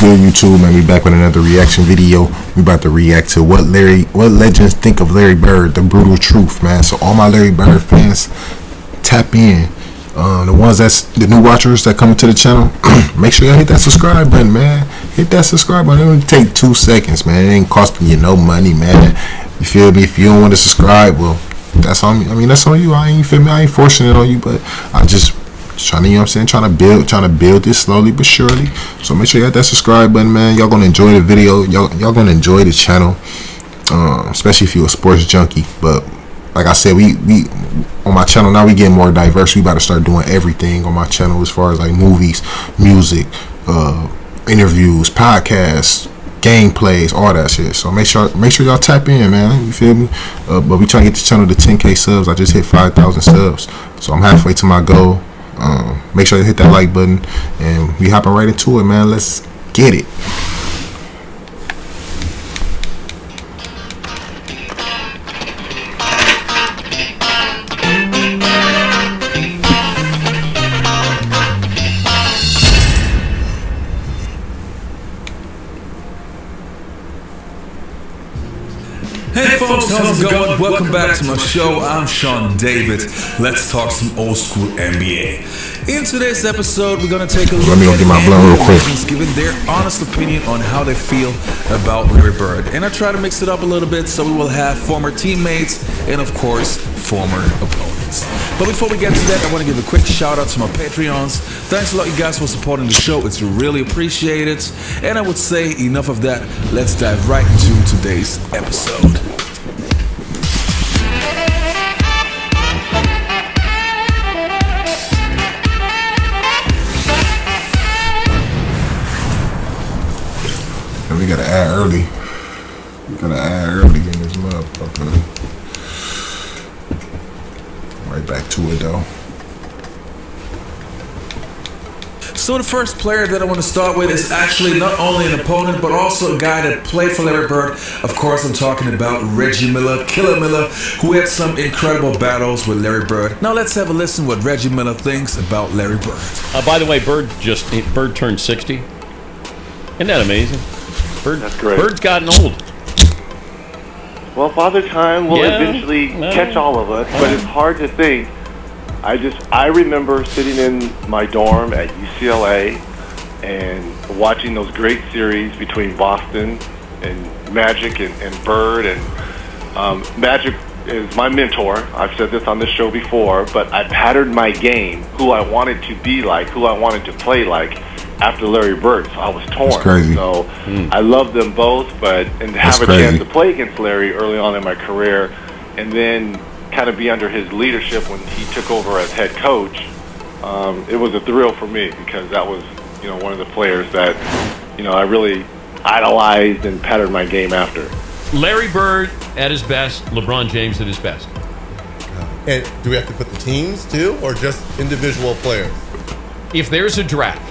good, YouTube, man? We back with another reaction video. We about to react to what legends think of Larry Bird, the brutal truth, man. So all my Larry Bird fans, tap in. The ones the new watchers that come to the channel, make sure y'all hit that subscribe button, man. Hit that subscribe button. It only take 2 seconds, man. It ain't costing you no money, man. You feel me? If you don't want to subscribe, well, that's on me. I mean, that's on you. I ain't feel me. I ain't forcing it on you, but I just trying to, you know what I'm saying, trying to build this slowly but surely. So make sure you hit that subscribe button, man. Y'all gonna enjoy the video. Y'all gonna enjoy the channel, especially if you're a sports junkie. But like I said, we on my channel now, we get more diverse. We about to start doing everything on my channel as far as like movies, music, interviews, podcasts, gameplays, all that shit. So make sure y'all tap in, man. You feel me? But we trying to get the channel to 10K subs. I just hit 5,000 subs, so I'm halfway to my goal. Make sure you hit that like button, and we hopping right into it, man. Let's get it. Hey folks, how's it going? Welcome back to my show. I'm Sean David. Let's talk some old school NBA. In today's episode, we're gonna take a look at get my blood real quick. Giving their honest opinion on how they feel about Larry Bird. And I try to mix it up a little bit so we will have former teammates and of course former opponents. But before we get to that, I want to give a quick shout out to my Patreons. Thanks a lot, you guys, for supporting the show. It's really appreciated. And I would say enough of that. Let's dive right into today's episode. And we gotta add early. We gotta add early in this motherfucker. Right back to it though. So the first player that I want to start with is actually not only an opponent, but also a guy that played for Larry Bird. Of course, I'm talking about Reggie Miller, Killer Miller, who had some incredible battles with Larry Bird. Now let's have a listen what Reggie Miller thinks about Larry Bird. By the way, Bird turned 60. Isn't that amazing? That's great. Bird's gotten old. Well, Father Time will eventually catch all of us, but it's hard to think. I remember sitting in my dorm at UCLA and watching those great series between Boston and Magic and Bird. And Magic is my mentor. I've said this on this show before, but I patterned my game, who I wanted to be like, who I wanted to play like, after Larry Bird, so I was torn. That's crazy. So I love them both, and to have a chance to play against Larry early on in my career, and then kind of be under his leadership when he took over as head coach, it was a thrill for me because that was, one of the players that, I really idolized and patterned my game after. Larry Bird at his best, LeBron James at his best. And do we have to put the teams too, or just individual players? If there's a draft,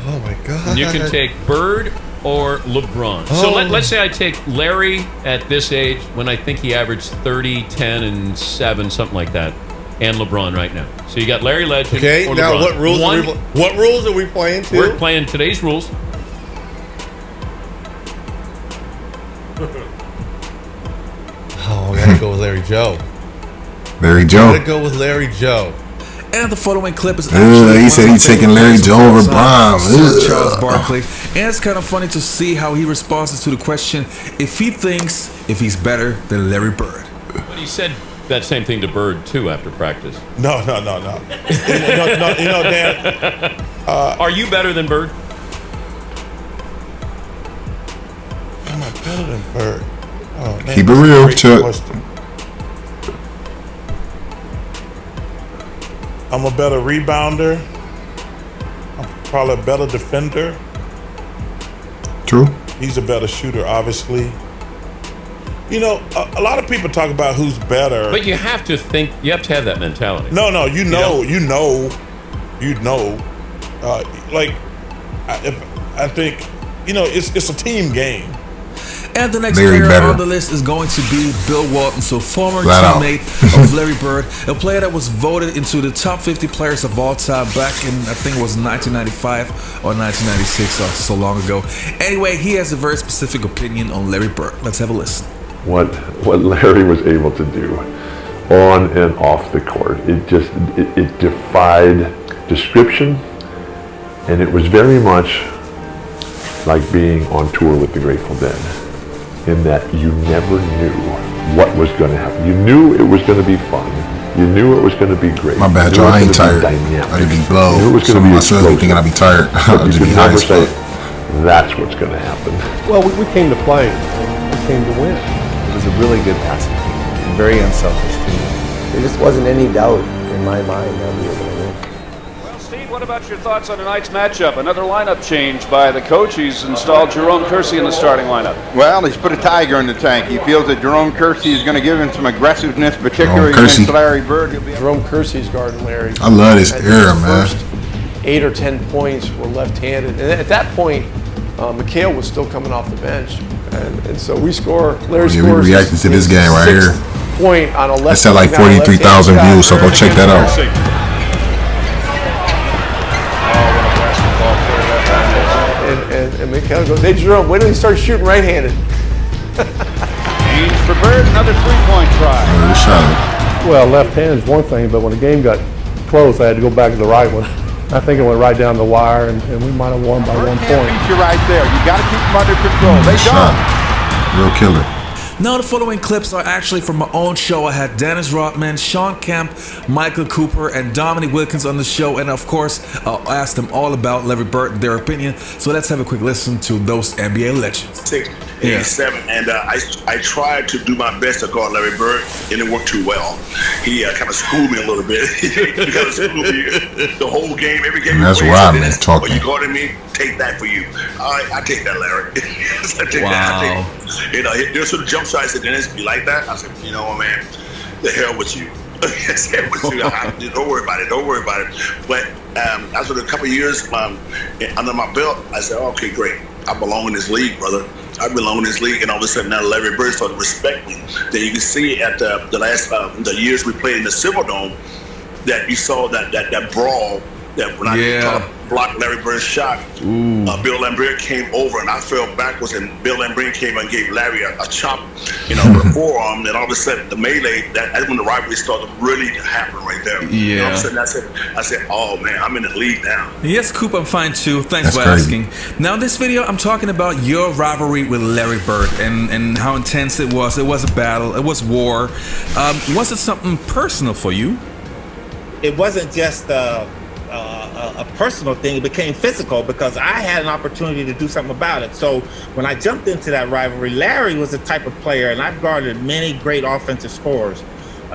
oh my God, you can take Bird or LeBron. So let's say I take Larry at this age when I think he averaged 30, 10, and 7, something like that, and LeBron right now. So you got Larry Legend. Okay, or now LeBron. what rules are we playing to? We're playing today's rules. Oh, I gotta go with Larry Joe. Larry Joe. Gotta go with Larry Joe. And the following clip is actually he said he's taking Larry Joe over Brown. Charles Barkley. And it's kind of funny to see how he responds to the question if he's better than Larry Bird. But he said that same thing to Bird too after practice. No. no, Dan. Are you better than Bird? Am I better than Bird? Oh, man, keep it real, Chuck. I'm a better rebounder. I'm probably a better defender. True. He's a better shooter, obviously. A lot of people talk about who's better. But you have to have that mentality. No, you know. I think, it's a team game. And the next Larry player better. on the list is going to be Bill Walton, so former Flat out. teammate of Larry Bird, a player that was voted into the top 50 players of all time back in, I think it was 1995 or 1996, or so long ago. Anyway, he has a very specific opinion on Larry Bird. Let's have a listen. What Larry was able to do on and off the court, it defied description, and it was very much like being on tour with the Grateful Dead, in that you never knew what was going to happen. You knew it was going to be fun. You knew it was going to be great. My bad, You knew y'all. I it ain't was gonna tired. be dynamic. I'd be You blow. knew it was going Some to of be my sons be explosive. thinking I'd be tired. But I'll you just be could high never as say, fuck. that's what's going to happen. Well, we came to play. We came to win. It was a really good passing team, a very unselfish team. There just wasn't any doubt in my mind that we were going to win. Well, Steve, what about your thoughts on tonight's matchup? Another lineup change by the coach. He's installed Jerome Kersey in the starting lineup. Well, he's put a tiger in the tank. He feels that Jerome Kersey is going to give him some aggressiveness, particularly against Larry Bird. Jerome Kersey's guarding Larry. I love this I think era, his man. First 8 or 10 points were left-handed, and at that point, McHale was still coming off the bench, and so we score. Larry Yeah, we scores reacted to this his game right here. Point on a left. It's at like 43,000 views, so go check that out. And McHale goes, hey Jerome, wait till he starts shooting right-handed. Change for Bird, another three-point try. Oh, good shot. Well, left hand is one thing, but when the game got close, I had to go back to the right one. I think it went right down the wire, and we might have won by 1 point. You're right there. You got to keep them under control. They Good don't. shot. Real killer. Now the following clips are actually from my own show. I had Dennis Rodman, Sean Kemp, Michael Cooper, and Dominic Wilkins on the show, and of course I asked them all about Larry Bird, their opinion. So let's have a quick listen to those NBA legends. 87, and I tried to do my best to guard Larry Bird, and it worked too well. He kind of schooled me a little bit. He kind of schooled me the whole game, every game. That's Rodman talking. You guarded me, take that for you. I take that, Larry. I take that. You know, there's some jump shots that Dennis be like that. I said, you know what, man, the hell with you. Don't worry about it. Don't worry about it. But after a couple of years under my belt, I said, okay, great. I belong in this league, brother. I belong in this league, and all of a sudden now Larry Bird started to respect me. Then you can see at the last the years we played in the Silverdome that you saw that brawl that when I blocked Larry Bird's shot, Bill Lambert came over and I fell backwards, and Bill Lambert came and gave Larry a chop, with a forearm. And all of a sudden the melee, that's when the rivalry started really to happen right there. And all of a sudden I said, oh man, I'm in the league now. Yes, Coop, I'm fine too. Thanks That's for crazy. asking. Now, this video, I'm talking about your rivalry with Larry Bird and how intense it was. It was a battle. It was war. Was it something personal for you? It wasn't just a personal thing. It became physical because I had an opportunity to do something about it. So when I jumped into that rivalry, Larry was the type of player, and I've guarded many great offensive scorers.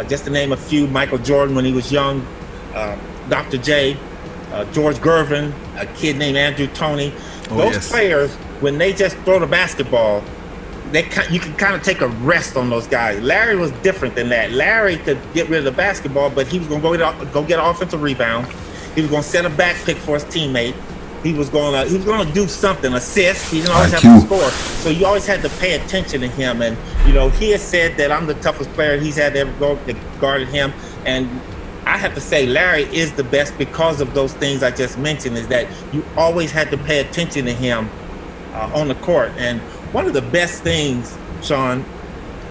Just to name a few: Michael Jordan when he was young, Dr. J, George Gervin, a kid named Andrew Toney. Those players, when they just throw the basketball, you can kind of take a rest on those guys. Larry was different than that. Larry could get rid of the basketball, but he was going to go get an offensive rebound. He was going to set a back pick for his teammate. He was going to do something, assist. He didn't always have to score. So you always had to pay attention to him. And he has said that I'm the toughest player he's had to ever go that guarded him. And I have to say Larry is the best because of those things I just mentioned. Is that you always had to pay attention to him on the court. And one of the best things, Sean,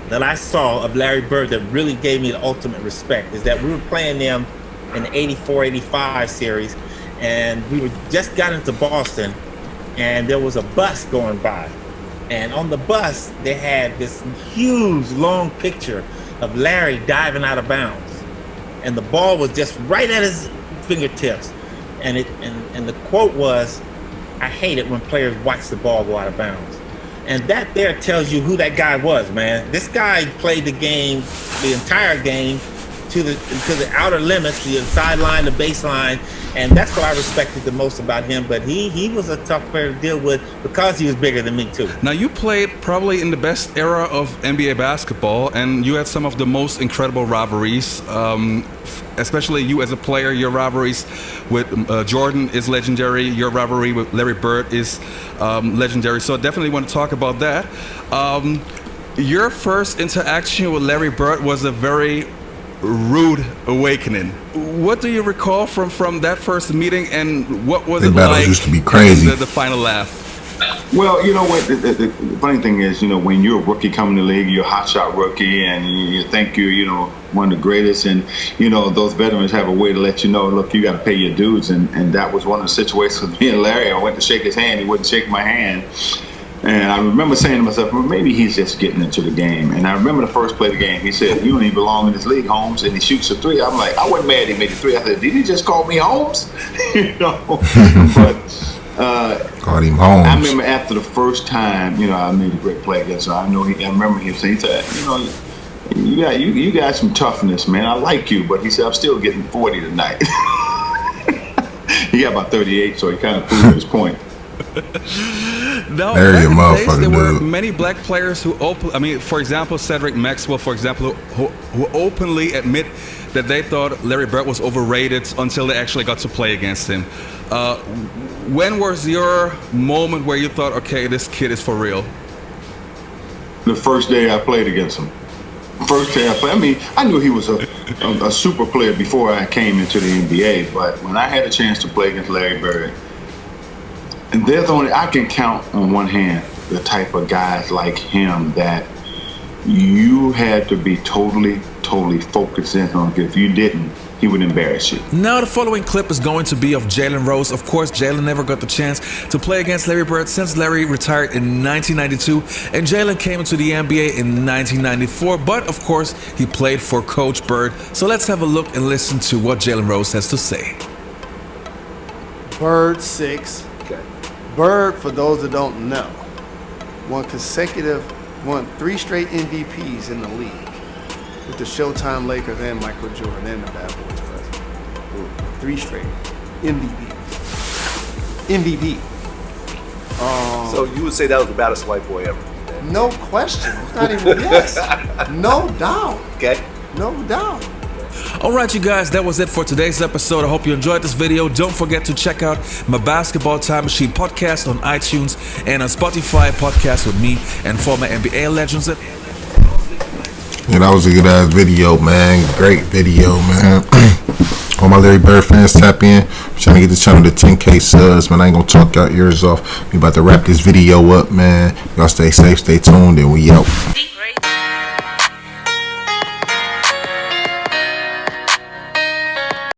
that I saw of Larry Bird that really gave me the ultimate respect is that we were playing them in the 84-85 series, and we just got into Boston, and there was a bus going by. And on the bus, they had this huge, long picture of Larry diving out of bounds. And the ball was just right at his fingertips. And the quote was, "I hate it when players watch the ball go out of bounds." And that there tells you who that guy was, man. This guy played the game, the entire game, to the outer limits, the sideline, the baseline, and that's what I respected the most about him. But he was a tough player to deal with because he was bigger than me too. Now, you played probably in the best era of NBA basketball, and you had some of the most incredible rivalries. Especially you as a player, your rivalries with Jordan is legendary. Your rivalry with Larry Bird is legendary. So I definitely want to talk about that. Your first interaction with Larry Bird was a very rude awakening. What do you recall from that first meeting, and what was it like? Used to be crazy. The final laugh. Well, you know what? The funny thing is, you know, when you're a rookie coming to the league, you're a hotshot rookie, and you think you're, you know, one of the greatest, and you know those veterans have a way to let you know, look, you got to pay your dues, and that was one of the situations with me and Larry. I went to shake his hand, he wouldn't shake my hand. And I remember saying to myself, well, maybe he's just getting into the game. And I remember the first play of the game, he said, you don't even belong in this league, Holmes. And he shoots a three. I'm like, I wasn't mad he made a three. I said, did he just call me Holmes? You know, but called him Holmes. I remember after the first time, you know, I made a great play against him. I remember him saying, he said, you know, you got some toughness, man. I like you. But he said, I'm still getting 40 tonight. He got about 38, so he kind of proved his point. No, back in the days, there were many black players who for example, Cedric Maxwell, for example, who openly admit that they thought Larry Bird was overrated until they actually got to play against him. When was your moment where you thought, okay, this kid is for real? The first day I played against him. First day I played. I mean, I knew he was a super player before I came into the NBA, but when I had a chance to play against Larry Bird, and there's only, I can count on one hand the type of guys like him that you had to be totally focused in on. If you didn't, he would embarrass you. Now the following clip is going to be of Jalen Rose. Of course, Jalen never got the chance to play against Larry Bird since Larry retired in 1992, and Jalen came into the NBA in 1994, but of course, he played for Coach Bird. So let's have a look and listen to what Jalen Rose has to say. Bird 6. Bird, for those that don't know, won 3 straight MVPs in the league with the Showtime Lakers and Michael Jordan and the Bad Boys president. 3 straight MVP. So you would say that was the baddest white boy ever? No question. It's not even yes. No doubt. Okay. No doubt. Alright, you guys, that was it for today's episode. I hope you enjoyed this video. Don't forget to check out my Basketball Time Machine podcast on iTunes and on Spotify, podcast with me and former NBA legends. Yeah, that was a good ass video, man. Great video, man. All my Larry Bird fans, tap in. I'm trying to get this channel to 10K subs, man. I ain't gonna talk your ears off. We about to wrap this video up, man. Y'all stay safe, stay tuned, and we out.